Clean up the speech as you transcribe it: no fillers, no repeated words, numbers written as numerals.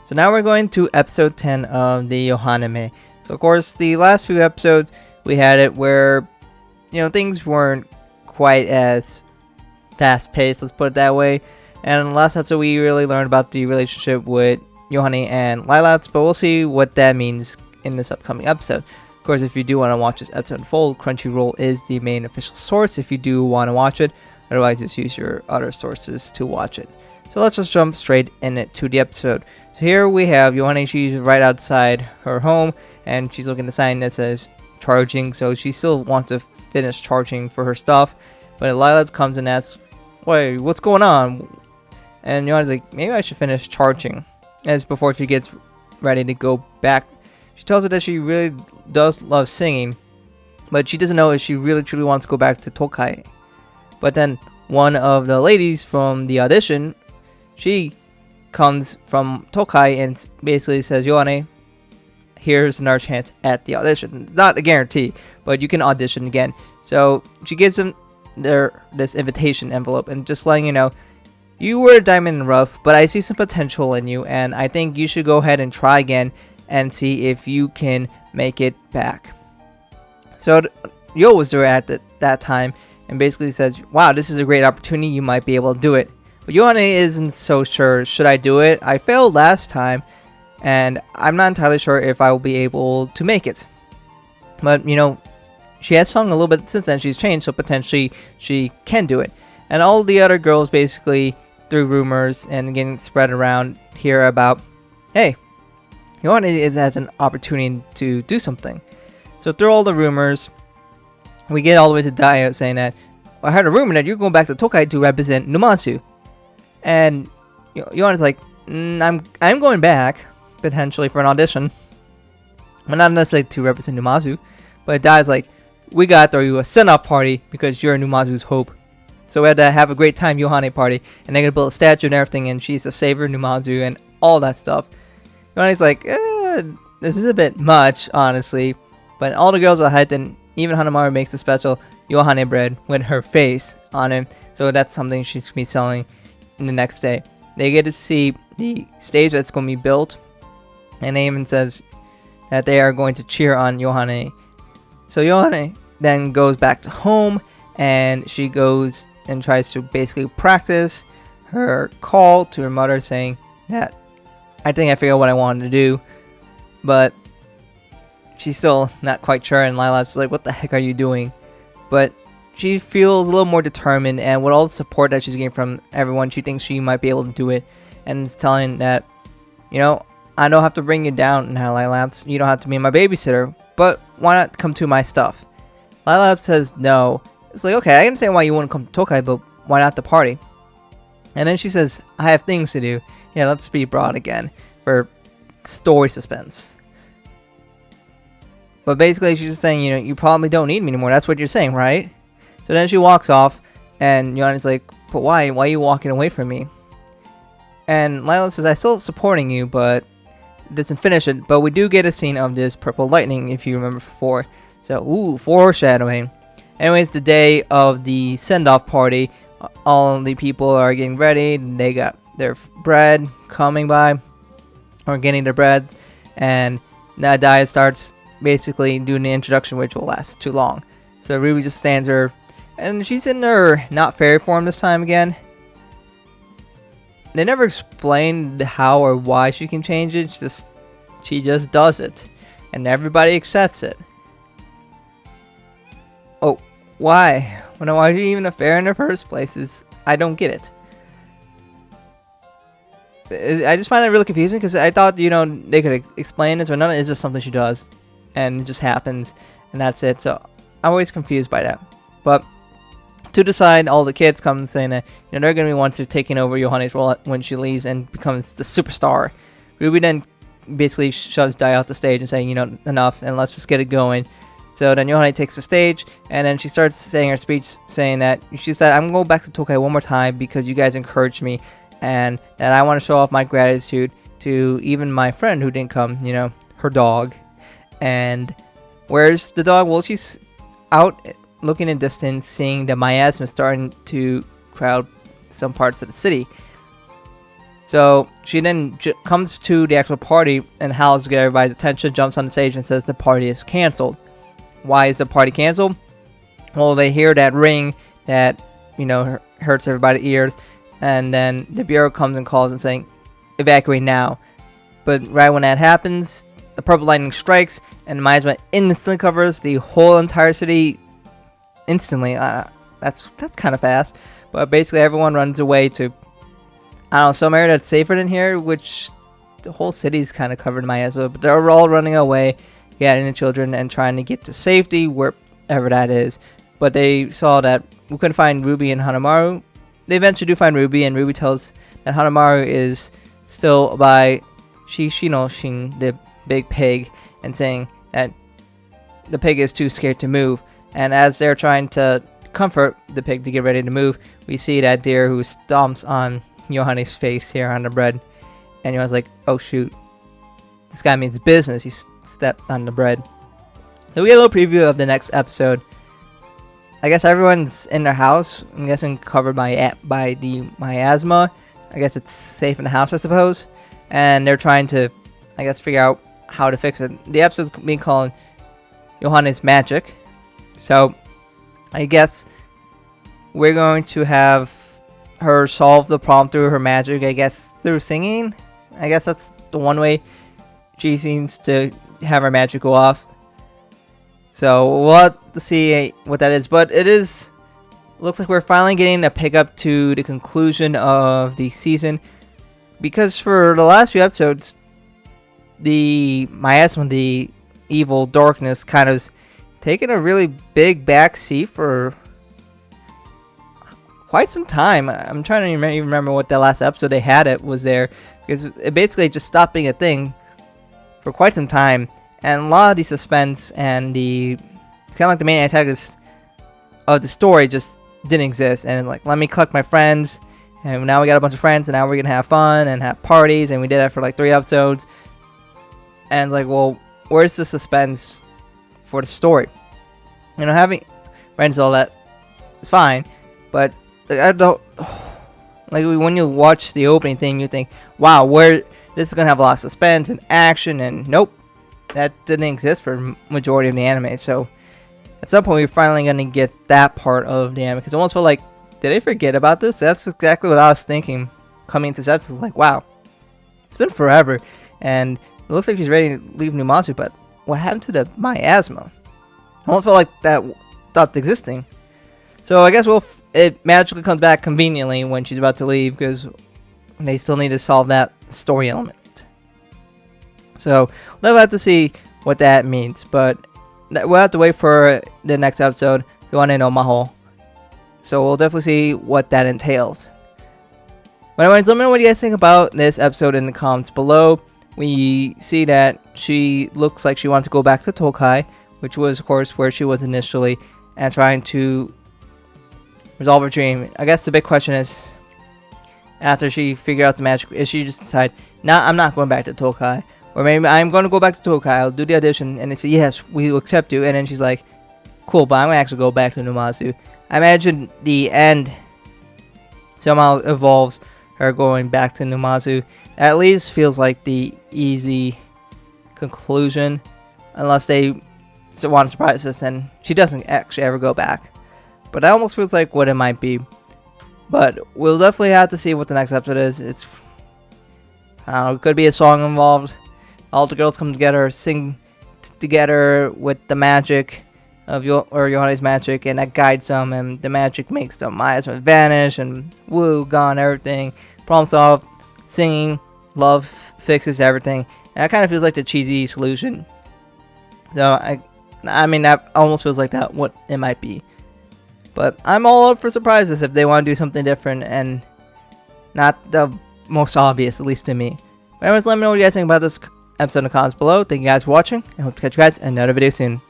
So now we're going to episode 10 of the Yohanime. So of course, the last few episodes we had it where things weren't quite as fast paced, let's put it that way. And in the last episode we really learned about the relationship with Yohane and Lilacs, but we'll see what that means in this upcoming episode. Of course, if you do want to watch this episode in full, Crunchyroll is the main official source if you do want to watch it. Otherwise, just use your other sources to watch it. So let's just jump straight into the episode. So here we have Yohane. She's right outside her home, and she's looking at the sign that says charging. So she still wants to finish charging for her stuff. But Lilac comes and asks, "Wait, what's going on?" And Yohane's like, "Maybe I should finish charging." As before she gets ready to go back, she tells her that she really does love singing, but she doesn't know if she really truly wants to go back to Tokai. But then one of the ladies from the audition, she comes from Tokai and basically says, "Yohane, here's another chance at the audition." It's not a guarantee, but you can audition again. So she gives them this invitation envelope and just letting you know, you were a diamond in the rough, but I see some potential in you, and I think you should go ahead and try again and see if you can make it back. So Yo was there at that time and basically says, "Wow, this is a great opportunity. You might be able to do it." But Yohane isn't so sure. Should I do it? I failed last time, and I'm not entirely sure if I will be able to make it. But, she has sung a little bit since then. She's changed, so potentially she can do it. And all the other girls basically through rumors and getting spread around here about, hey, Yohane has an opportunity to do something. So through all the rumors, we get all the way to Daya saying that, "I heard a rumor that you're going back to Tokai to represent Numazu." And Yohane's like, I'm going back, potentially for an audition. But not necessarily to represent Numazu. But Daya's like, "We gotta throw you a send-off party because you're Numazu's hope." So we had to have a great time Yohane party. And they're gonna build a statue and everything, and she's a savior Numazu and all that stuff. Yohane's like, this is a bit much, honestly. But all the girls are hyped, and even Hanamaru makes a special Yohane bread with her face on it. So that's something she's going to be selling in the next day. They get to see the stage that's going to be built. And they even says that they are going to cheer on Yohane. So Yohane then goes back to home. And she goes and tries to basically practice her call to her mother saying that, "I think I figured out what I wanted to do." But she's still not quite sure, and Lilac's like, "What the heck are you doing?" But she feels a little more determined, and with all the support that she's getting from everyone, she thinks she might be able to do it. And it's telling that, "I don't have to bring you down now, Lilac. You don't have to be my babysitter, but why not come to my stuff?" Lilac says no. It's like, okay, I understand why you want to come to Tokai, but why not the party? And then she says, "I have things to do." Yeah, let's be broad again for story suspense. But basically, she's just saying, you probably don't need me anymore. That's what you're saying, right? So then she walks off, and Yohane's like, "But why? Why are you walking away from me?" And Lilac says, "I'm still supporting you, but it doesn't finish it. But we do get a scene of this purple lightning, if you remember before." So, foreshadowing. Anyways, the day of the send-off party, all the people are getting ready. They got their bread coming by, or getting their bread, and now Daya starts basically doing the introduction, which will last too long. So Ruby just stands there, and she's in her not fairy form this time again. They never explained how or why she can change it. She just does it, and everybody accepts it. Oh, why? Well, why is she even a fairy in the first place? I don't get it. I just find it really confusing because I thought, they could explain this, but none of it is just something she does, and it just happens, and that's it. So I'm always confused by that. But to decide, all the kids come saying that they're going to be ones who are taking over Yohane's role when she leaves and becomes the superstar. Ruby then basically shoves Dai off the stage and saying, enough, and let's just get it going. So then Yohane takes the stage, and then she starts saying her speech, saying that she said, "I'm going back to Tokai one more time because you guys encouraged me, and that I want to show off my gratitude to even my friend who didn't come, her dog." And where's the dog? Well, she's out looking in distance, seeing the miasma starting to crowd some parts of the city. So she then comes to the actual party and howls to get everybody's attention, jumps on the stage and says the party is canceled. Why is the party canceled? Well, they hear that ring that, hurts everybody's ears, and then the bureau comes and calls and saying, evacuate now. But right when that happens, the purple lightning strikes, and the miasma instantly covers the whole entire city instantly. That's kind of fast. But basically everyone runs away to, some area that's safer than here, which the whole city's kind of covered in miasma. But they're all running away, getting the children, and trying to get to safety wherever that is. But they saw that we couldn't find Ruby and Hanamaru. They eventually do find Ruby, and Ruby tells that Hanamaru is still by Shin, the big pig, and saying that the pig is too scared to move. And as they're trying to comfort the pig to get ready to move, we see that deer who stomps on Yohane's face here on the bread, and Yohane's like, oh shoot, this guy means business. He stepped on the bread. So we get a little preview of the next episode. I guess everyone's in their house, I'm guessing covered by the miasma. I guess it's safe in the house, I suppose, and they're trying to, I guess, figure out how to fix it. The episode's being called Yohane's Magic, so I guess we're going to have her solve the problem through her magic, I guess through singing. I guess that's the one way she seems to have her magic go off. So we'll have to see what that is. But looks like we're finally getting a pickup to the conclusion of the season. Because for the last few episodes, the miasma, the evil darkness, kind of taken a really big backseat for quite some time. I'm trying to remember what the last episode they had it was there, because it basically just stopped being a thing for quite some time, and a lot of the suspense and it's kind of like the main antagonist of the story just didn't exist. And like, let me collect my friends, and now we got a bunch of friends, and now we're gonna have fun and have parties, and we did that for like 3 episodes. And like, well, where's the suspense for the story? Having friends and all that is fine, but I don't, like, when you watch the opening thing, you think, wow, this is gonna have a lot of suspense and action, and nope, that didn't exist for majority of the anime. So at some point we're finally gonna get that part of the anime, because I almost felt like, did they forget about this? That's exactly what I was thinking coming into this episode. It's like, wow, it's been forever, and it looks like she's ready to leave Numazu, but what happened to the miasma? I almost felt like that stopped existing. So I guess it magically comes back conveniently when she's about to leave, because they still need to solve that story element. So we'll have to see what that means, but we'll have to wait for the next episode, Yohane no Maho. So we'll definitely see what that entails. But anyways, let me know what you guys think about this episode in the comments below. We see that she looks like she wants to go back to Tokai, which was, of course, where she was initially, and trying to resolve her dream. I guess the big question is, after she figures out the magic, is she just decide, nah, I'm not going back to Tokai, or maybe I'm going to go back to Tokai, I'll do the audition, and they say, yes, we will accept you, and then she's like, cool, but I'm going to actually go back to Numazu. I imagine the end somehow involves her going back to Numazu. At least feels like the easy conclusion, unless they want to surprise us and she doesn't actually ever go back. But that almost feels like what it might be. But we'll definitely have to see what the next episode is. I don't know, it could be a song involved. All the girls come together, sing together with the magic of Yohane's magic, and that guides them, and the magic makes the miasma vanish, and woo, gone, everything. Problem solved, singing, love fixes everything. And that kind of feels like the cheesy solution. So, I mean, that almost feels like that, what it might be. But I'm all up for surprises if they want to do something different and not the most obvious, at least to me. But anyways, let me know what you guys think about this episode in the comments below. Thank you guys for watching, and hope to catch you guys in another video soon.